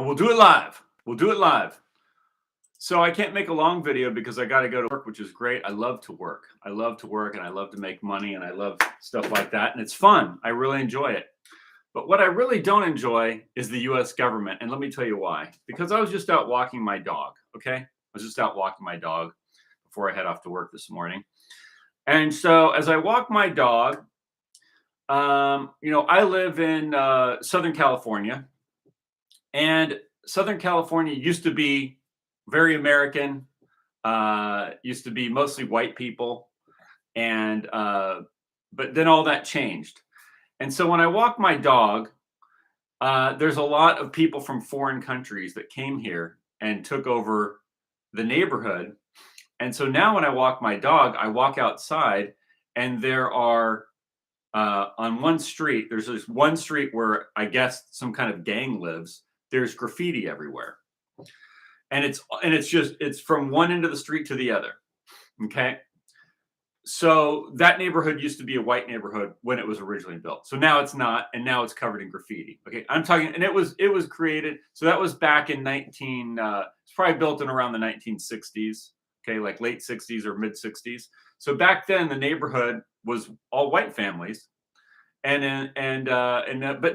we'll do it live. We'll do it live. So I can't make a long video because I got to go to work, which is great. I love to work. I love to work and I love to make money and I love stuff like that. And it's fun. I really enjoy it. But what I really don't enjoy is the US government. And let me tell you why. Because I was just out walking my dog. Okay. I was just out walking my dog before I head off to work this morning. And so as I walk my dog, I live in Southern California. And Southern California used to be very American, used to be mostly white people. And but then all that changed. And so when I walk my dog, there's a lot of people from foreign countries that came here and took over the neighborhood. And so now when I walk my dog, I walk outside and there are on one street, there's this one street where I guess some kind of gang lives. There's graffiti everywhere. And it's from one end of the street to the other. Okay. So that neighborhood used to be a white neighborhood when it was originally built. So now it's not, and now it's covered in graffiti. Okay. I'm talking, and it was created. So that was back in it's probably built in around the 1960s. Okay. Like late 60s or mid 60s. So back then the neighborhood was all white families. But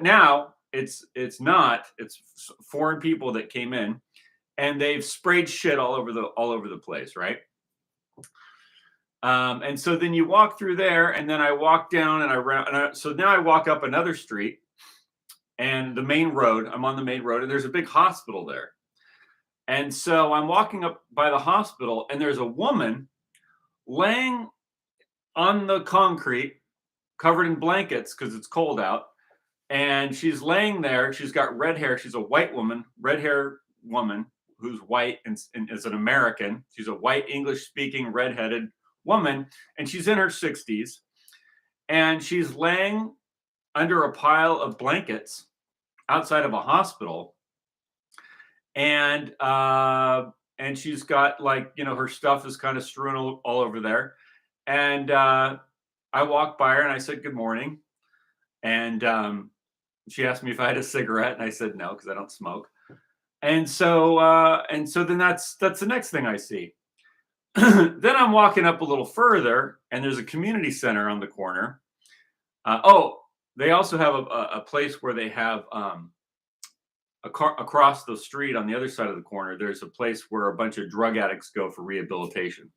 now it's not, it's foreign people that came in. And they've sprayed shit all over the place, right? And so then you walk through there, and then I walk down, so now I walk up another street, and the main road. I'm on the main road, and there's a big hospital there. And so I'm walking up by the hospital, and there's a woman laying on the concrete, covered in blankets because it's cold out, and she's laying there. She's got red hair. She's a white woman, red hair woman, who's white and is an American. She's a white English-speaking redheaded woman, and she's in her 60s, and she's laying under a pile of blankets outside of a hospital, and she's got her stuff is kind of strewn all over there, and I walked by her and I said good morning, and she asked me if I had a cigarette, and I said no because I don't smoke. And so then that's the next thing I see. Then I'm walking up a little further, and there's a community center on the corner. They also have a place where they have across the street on the other side of the corner. There's a place where a bunch of drug addicts go for rehabilitation,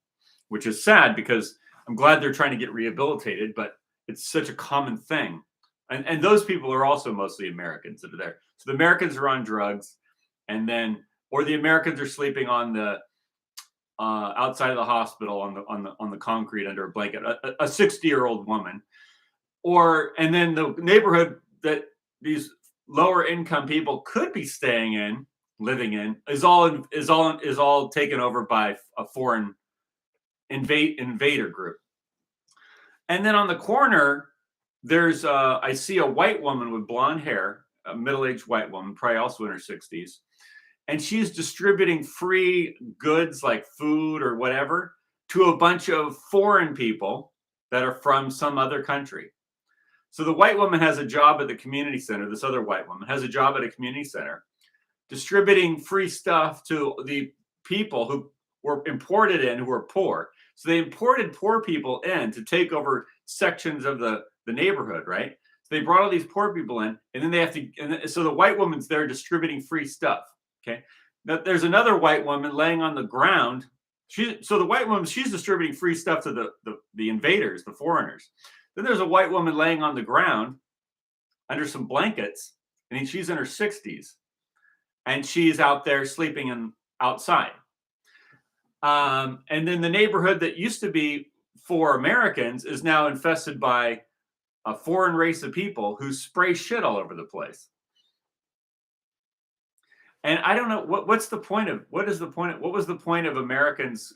which is sad because I'm glad they're trying to get rehabilitated, but it's such a common thing. And those people are also mostly Americans that are there. So the Americans are on drugs. Or the Americans are sleeping on the outside of the hospital on the concrete under a blanket. A 60-year-old woman, and then the neighborhood that these lower income people could be living in, is all taken over by a foreign invader group. And then on the corner, there's I see a white woman with blonde hair, a middle-aged white woman, probably also in her 60s. And she's distributing free goods like food or whatever to a bunch of foreign people that are from some other country. So the white woman has a job at the community center. This other white woman has a job at a community center distributing free stuff to the people who were imported in, who were poor. So they imported poor people in to take over sections of the neighborhood, right? So they brought all these poor people in, and then they have to, so the white woman's there distributing free stuff. Okay. Now there's another white woman laying on the ground. So the white woman, she's distributing free stuff to the invaders, the foreigners. Then there's a white woman laying on the ground under some blankets, and she's in her 60s, and she's out there sleeping outside. And then the neighborhood that used to be for Americans is now infested by a foreign race of people who spray shit all over the place. And I don't know what was the point of Americans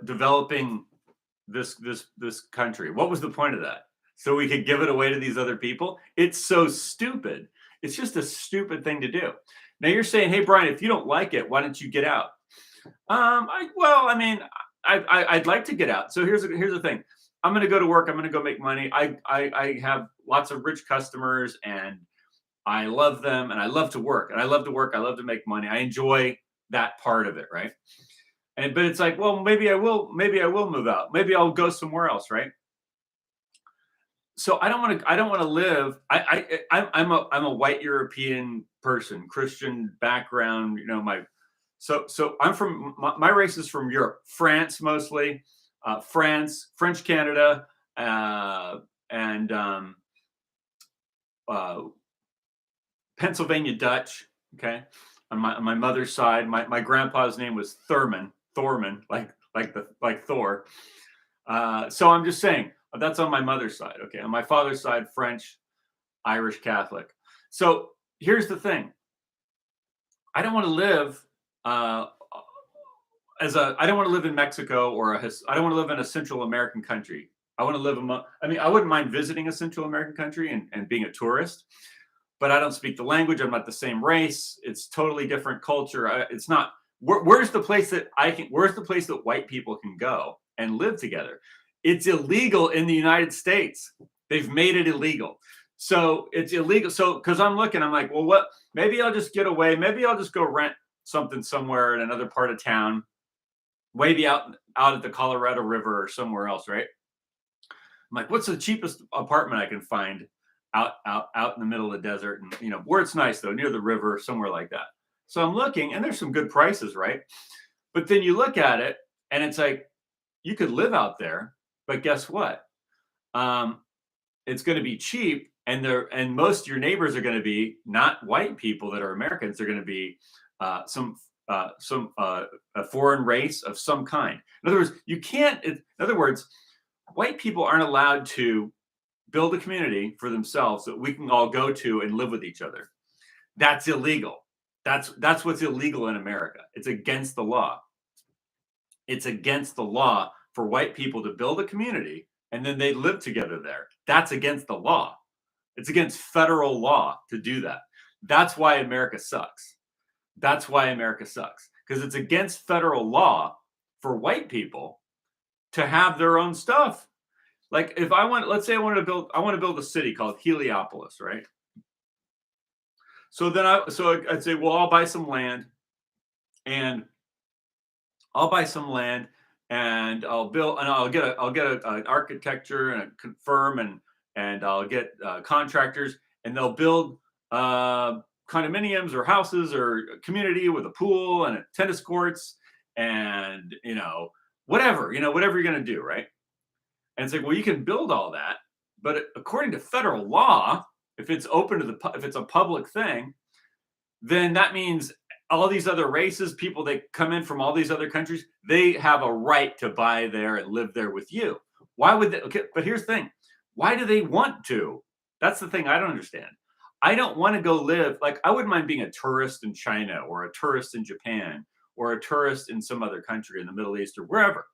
developing this country? What was the point of that? So we could give it away to these other people? It's so stupid. It's just a stupid thing to do. Now you're saying, hey Brian, if you don't like it, why don't you get out? I'd like to get out. So here's the thing. I'm going to go to work. I'm going to go make money. I have lots of rich customers, and I love them and I love to work and I love to work. I love to make money. I enjoy that part of it, right? And but it's like, well, maybe I will move out. Maybe I'll go somewhere else, right? So I don't want to live. I'm a white European person, Christian background, so I'm from my race is from Europe, France mostly, French Canada, and uh, Pennsylvania Dutch. Okay, on my mother's side, my grandpa's name was Thorman, like Thor. So I'm just saying that's on my mother's side. Okay, on my father's side, French, Irish Catholic. So here's the thing: I don't want to live uh, I don't want to live in Mexico I don't want to live in a Central American country. I want to live among. I mean, I wouldn't mind visiting a Central American country and being a tourist, but I don't speak the language. I'm not the same race. It's totally different culture. It's not. Where's the place that I can? Where's the place that white people can go and live together? It's illegal in the United States. They've made it illegal. So it's illegal. So because I'm looking, I'm like, well, what? Maybe I'll just get away. Maybe I'll just go rent something somewhere in another part of town, maybe out at the Colorado River or somewhere else, right? I'm like, what's the cheapest apartment I can find out in the middle of the desert, and where it's nice though, near the river, somewhere like that. So I'm looking, and there's some good prices, right? But then you look at it, and it's like you could live out there, but guess what? It's going to be cheap, and most of your neighbors are going to be not white people that are Americans. They're going to be some a foreign race of some kind. In other words, you can't. In other words, white people aren't allowed to build a community for themselves that we can all go to and live with each other. That's illegal. That's what's illegal in America. It's against the law. It's against the law for white people to build a community and then they live together there. That's against the law. It's against federal law to do that. That's why America sucks. That's why America sucks, because it's against federal law for white people to have their own stuff. Like if let's say I want to build a city called Heliopolis, right? So I'd say, well, I'll buy some land and I'll build, and I'll get an architecture and a confirm, and I'll get contractors, and they'll build condominiums or houses or a community with a pool and a tennis courts and whatever you're going to do, right? And it's like, well, you can build all that, but according to federal law, if it's open to if it's a public thing, then that means all these other races, people that come in from all these other countries, they have a right to buy there and live there with you. Why would they? Okay, but here's the thing. Why do they want to? That's the thing I don't understand. I don't want to go live, like, I wouldn't mind being a tourist in China or a tourist in Japan or a tourist in some other country in the Middle East or wherever.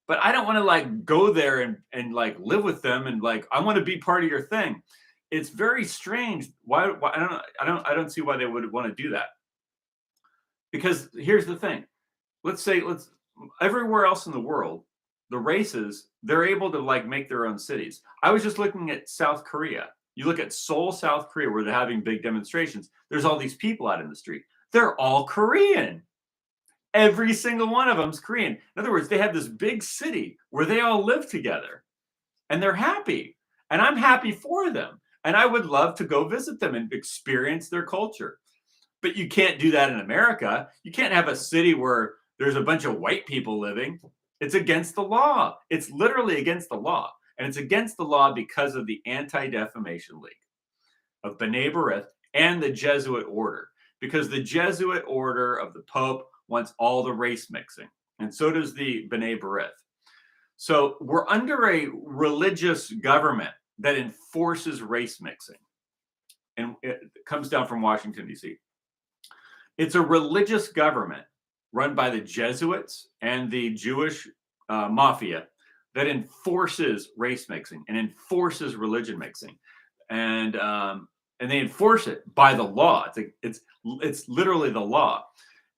But I don't want to like go there and like live with them and like I want to be part of your thing. It's very strange. Why I don't see why they would want to do that. Because here's the thing. Let's everywhere else in the world, the races, they're able to like make their own cities. I was just looking at South Korea. You look at Seoul, South Korea, where they're having big demonstrations. There's all these people out in the street. They're all Korean. Every single one of them is Korean. In other words, they have this big city where they all live together and they're happy. And I'm happy for them. And I would love to go visit them and experience their culture. But you can't do that in America. You can't have a city where there's a bunch of white people living. It's against the law. It's literally against the law. And it's against the law because of the Anti-Defamation League of B'nai B'rith and the Jesuit order. Because the Jesuit order of the Pope wants all the race mixing. And so does the B'nai B'rith. So we're under a religious government that enforces race mixing. And it comes down from Washington, D.C. It's a religious government run by the Jesuits and the Jewish mafia that enforces race mixing and enforces religion mixing. And they enforce it by the law. It's literally the law.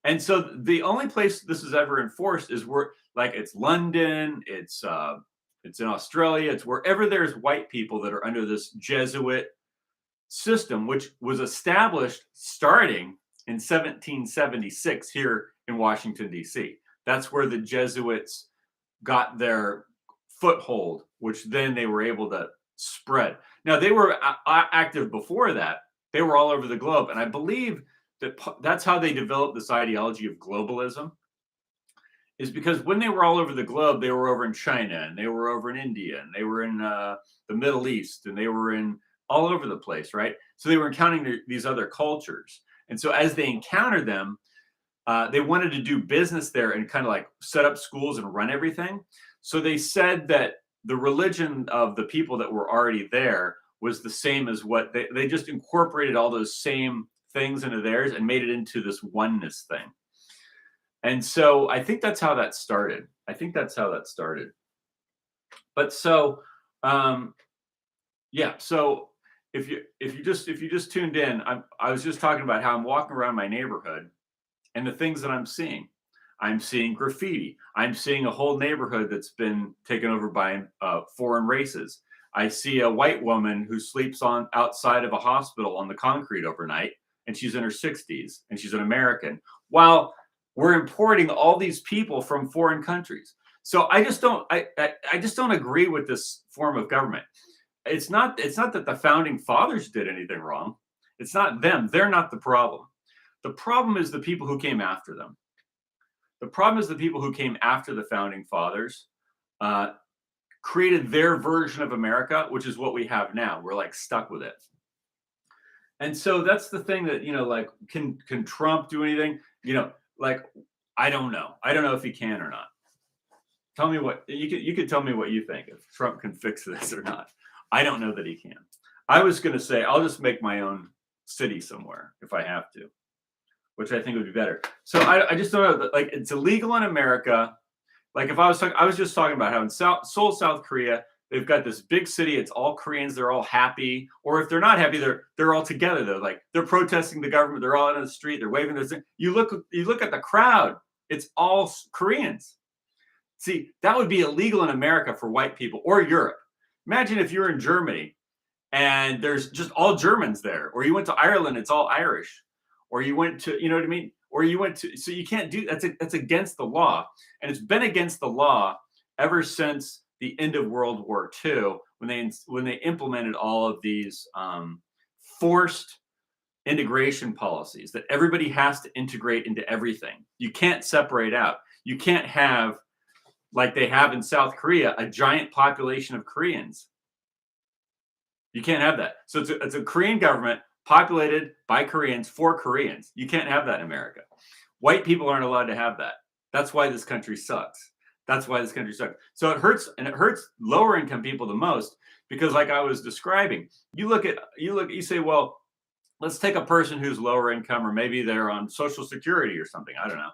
And so the only place this is ever enforced is where, like, it's London, it's in Australia, it's wherever there's white people that are under this Jesuit system, which was established starting in 1776 here in Washington, D.C. That's where the Jesuits got their foothold, which then they were able to spread. Now, they were active before that. They were all over the globe. And I believe that that's how they developed this ideology of globalism, is because when they were all over the globe, they were over in China, and they were over in India, and they were in the Middle East, and they were in all over the place, right? So they were encountering these other cultures. And so as they encountered them, they wanted to do business there and kind of like set up schools and run everything. So they said that the religion of the people that were already there was the same as what they just incorporated all those same things into theirs and made it into this oneness thing. And so I think that's how that started. But so, yeah. So if you just tuned in, I was just talking about how I'm walking around my neighborhood and the things that I'm seeing. I'm seeing graffiti. I'm seeing a whole neighborhood that's been taken over by foreign races. I see a white woman who sleeps on outside of a hospital on the concrete overnight, and she's in her 60s, and she's an American. While we're importing all these people from foreign countries. So I just don't agree with this form of government. It's not that the founding fathers did anything wrong. It's not them. They're not the problem. The problem is the people who came after them. The problem is the people who came after the founding fathers created their version of America, which is what we have now. We're like stuck with it. And so that's the thing that, like, can Trump do anything? Like, I don't know. I don't know if he can or not. Tell me what you could tell me what you think, if Trump can fix this or not. I don't know that he can. I was going to say I'll just make my own city somewhere if I have to, which I think would be better. So I just don't know. Like, it's illegal in America. Like, if I was just talking about how in Seoul, South Korea, they've got this big city. It's all Koreans. They're all happy. Or if they're not happy, they're all together though. Like, they're protesting the government. They're all in the street. They're waving their thing. You look at the crowd. It's all Koreans. See, that would be illegal in America for white people or Europe. Imagine if you're in Germany and there's just all Germans there, or you went to Ireland, it's all Irish, or you went to, you know what I mean? Or you went to, so you can't do that's against the law. And it's been against the law ever since the end of World War II, when they implemented all of these forced integration policies that everybody has to integrate into everything. You can't separate out. You can't have, like they have in South Korea, a giant population of Koreans. You can't have that. So it's a Korean government populated by Koreans for Koreans. You can't have that in America. White people aren't allowed to have that. That's why this country sucks. So it hurts, and it hurts lower income people the most, because like I was describing, you say, well, let's take a person who's lower income, or maybe they're on Social Security or something. I don't know.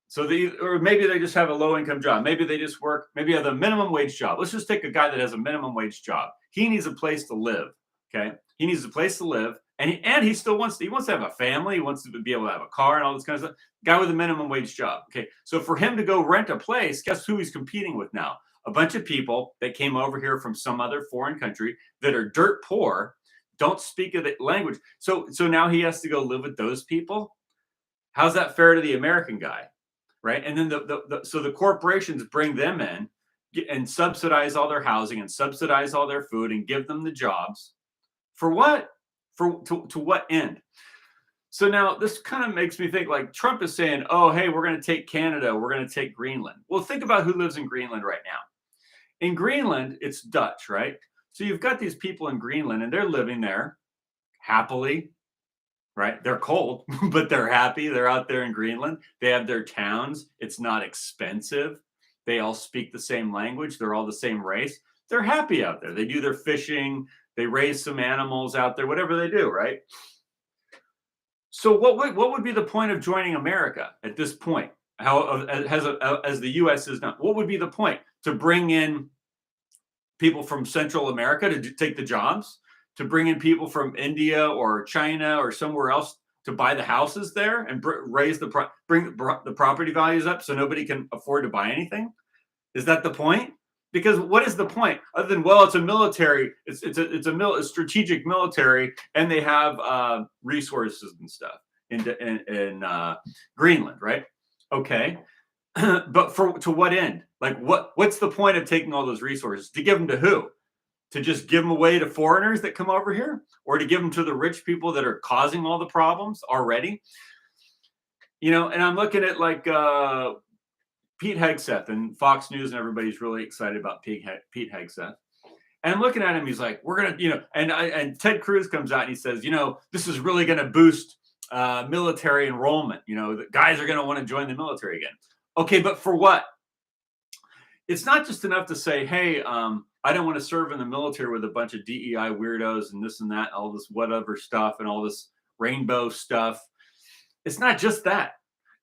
So or maybe they just have a low income job. Maybe they just work, maybe have a minimum wage job. Let's just take a guy that has a minimum wage job. He needs a place to live. Okay. He needs a place to live. And he still wants to have a family. He wants to be able to have a car and all this kind of stuff. Guy with a minimum wage job. Okay. So for him to go rent a place, guess who he's competing with now? A bunch of people that came over here from some other foreign country that are dirt poor, don't speak the language. So now he has to go live with those people. How's that fair to the American guy? Right. And then so the corporations bring them in and subsidize all their housing and subsidize all their food and give them the jobs. For what? To what end? So now this kind of makes me think, like, Trump is saying, oh, hey, we're going to take Canada. We're going to take Greenland. Well, think about who lives in Greenland right now. In Greenland, it's Dutch, right? So you've got these people in Greenland and they're living there happily. Right? They're cold, but they're happy. They're out there in Greenland. They have their towns. It's not expensive. They all speak the same language. They're all the same race. They're happy out there. They do their fishing. They raise some animals out there, whatever they do, right? So what would be the point of joining America at this point? As the U.S. is now, what would be the point? To bring in people from Central America to take the jobs? To bring in people from India or China or somewhere else to buy the houses there and bring the property values up so nobody can afford to buy anything? Is that the point? Because what is the point other than, well, it's a military, a strategic military, and they have resources and stuff in Greenland, right? Okay, but to what end? Like, what's the point of taking all those resources? To give them to who? To just give them away to foreigners that come over here, or to give them to the rich people that are causing all the problems already? And I'm looking at like Pete Hegseth and Fox News, and everybody's really excited about Pete Hegseth. And I'm looking at him, he's like, we're going to, and Ted Cruz comes out and he says, this is really going to boost military enrollment. The guys are going to want to join the military again. Okay, but for what? It's not just enough to say, hey, I don't want to serve in the military with a bunch of DEI weirdos and this and that, all this whatever stuff and all this rainbow stuff. It's not just that.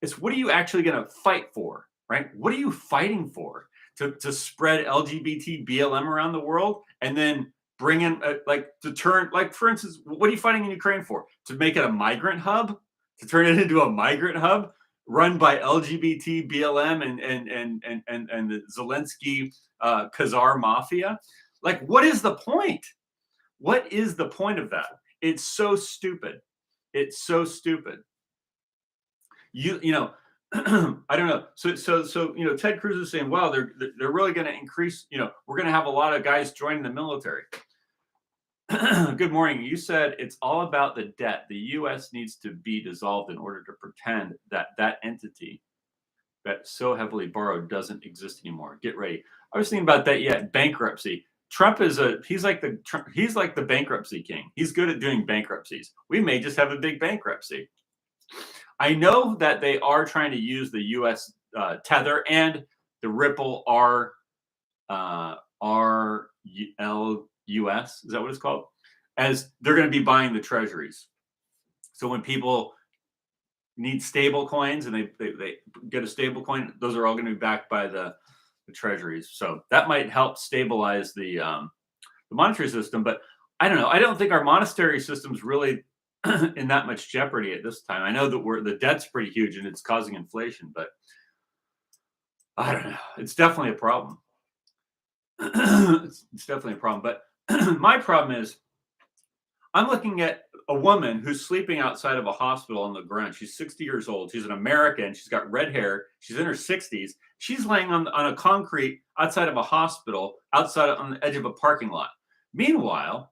It's what are you actually going to fight for, right? What are you fighting for? To spread LGBT BLM around the world and then bring in, for instance, what are you fighting in Ukraine for? To make it a migrant hub? To turn it into a migrant hub run by LGBT BLM and the Zelensky Khazar mafia? Like, what is the point? What is the point of that? It's so stupid. It's so stupid. I don't know. So Ted Cruz is saying, wow, they're really going to increase, we're going to have a lot of guys joining the military. Good morning. You said it's all about the debt. The U.S. needs to be dissolved in order to pretend that entity that so heavily borrowed doesn't exist anymore. Get ready. I was thinking about that yet. Bankruptcy. Trump he's like the bankruptcy king. He's good at doing bankruptcies. We may just have a big bankruptcy. I know that they are trying to use the U.S. Tether and the Ripple RLUS, is that what it's called? As they're going to be buying the treasuries. So when people need stable coins and they get a stable coin, those are all going to be backed by the treasuries. So that might help stabilize the monetary system. But I don't know. I don't think our monetary system's really in that much jeopardy at this time. I know that the debt's pretty huge and it's causing inflation, but I don't know. It's definitely a problem. It's definitely a problem. But my problem is I'm looking at a woman who's sleeping outside of a hospital on the ground. She's 60 years old. She's an American. She's got red hair. She's in her 60s. She's laying on a concrete outside of a hospital, outside on the edge of a parking lot. Meanwhile,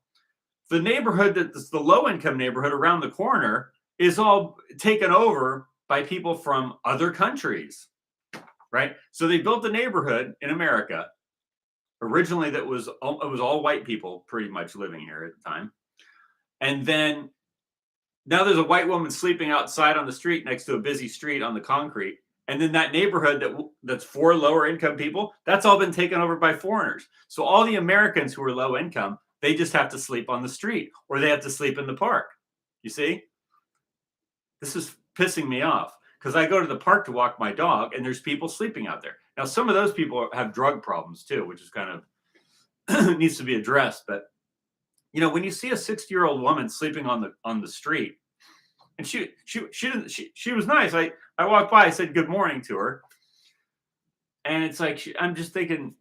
the neighborhood that's the low-income neighborhood around the corner is all taken over by people from other countries, right? So they built a neighborhood in America originally it was all white people pretty much living here at the time, and then now there's a white woman sleeping outside on the street next to a busy street on the concrete, and then that neighborhood that's for lower income people, that's all been taken over by foreigners. So all the Americans who are low income, they just have to sleep on the street or they have to sleep in the park. You see? This is pissing me off because I go to the park to walk my dog and there's people sleeping out there. Now, some of those people have drug problems too, which is kind of needs to be addressed. But, you know, when you see a 60-year-old woman sleeping on the street, and she was nice. I walked by, I said good morning to her. And it's like, I'm just thinking,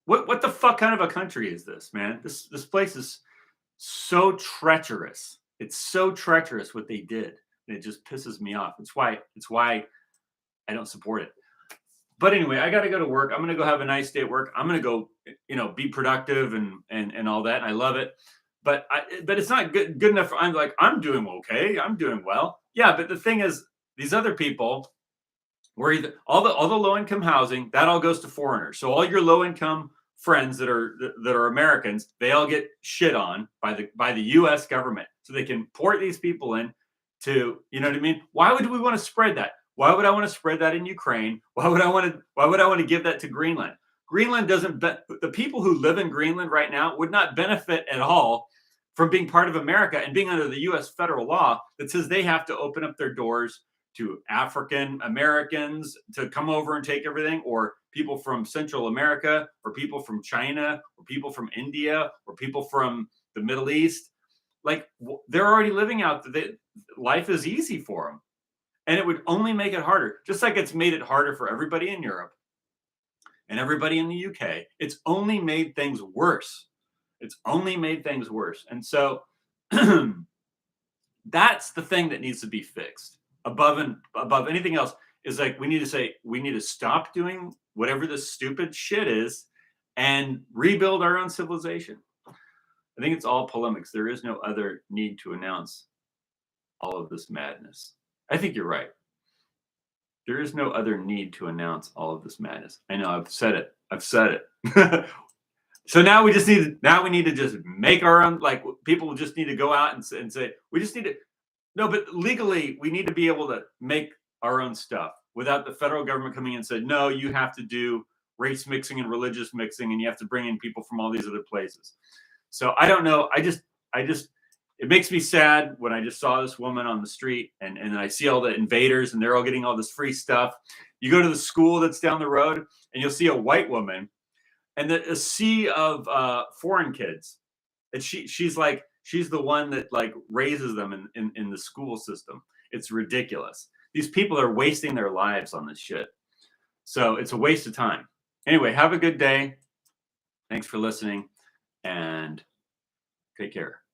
what the fuck kind of a country is this, man? This place is so treacherous. It's so treacherous what they did. And it just pisses me off. It's why I don't support it. But anyway, I got to go to work. I'm going to go have a nice day at work. I'm going to go, you know, be productive and all that. And I love it. But it's not good enough. I'm like, I'm doing okay. I'm doing well. Yeah. But the thing is, these other people, where either all the low income housing, that all goes to foreigners. So all your low income friends that are Americans, they all get shit on by the U.S. government, so they can port these people in to, you know what I mean? Why would we want to spread that? Why would I want to spread that in Ukraine? Why would I want to give that to Greenland? Greenland doesn't. The people who live in Greenland right now would not benefit at all from being part of America and being under the U.S. federal law that says they have to open up their doors to African Americans to come over and take everything, or people from Central America, or people from China, or people from India, or people from the Middle East. Like, they're already living out. Life is easy for them. And it would only make it harder, just like it's made it harder for everybody in Europe. and everybody in the UK, it's only made things worse. It's only made things worse. And so that's the thing that needs to be fixed above anything else is like we need to say we need to stop doing whatever this stupid shit is and rebuild our own civilization. I think it's all polemics. There is no other need to announce all of this madness. I think you're right. There is no other need to announce all of this madness. I know I've said it. I've said it. So now we need to just make our own, like people just need to go out and say, we just need to, no, but legally we need to be able to make our own stuff without the federal government coming in and saying, no, you have to do race mixing and religious mixing and you have to bring in people from all these other places. So I don't know. I just, it makes me sad when I just saw this woman on the street and I see all the invaders and they're all getting all this free stuff. You go to the school that's down the road and you'll see a white woman and a sea of foreign kids. And she's the one that like raises them in the school system. It's ridiculous. These people are wasting their lives on this shit. So it's a waste of time. Anyway, have a good day. Thanks for listening and take care.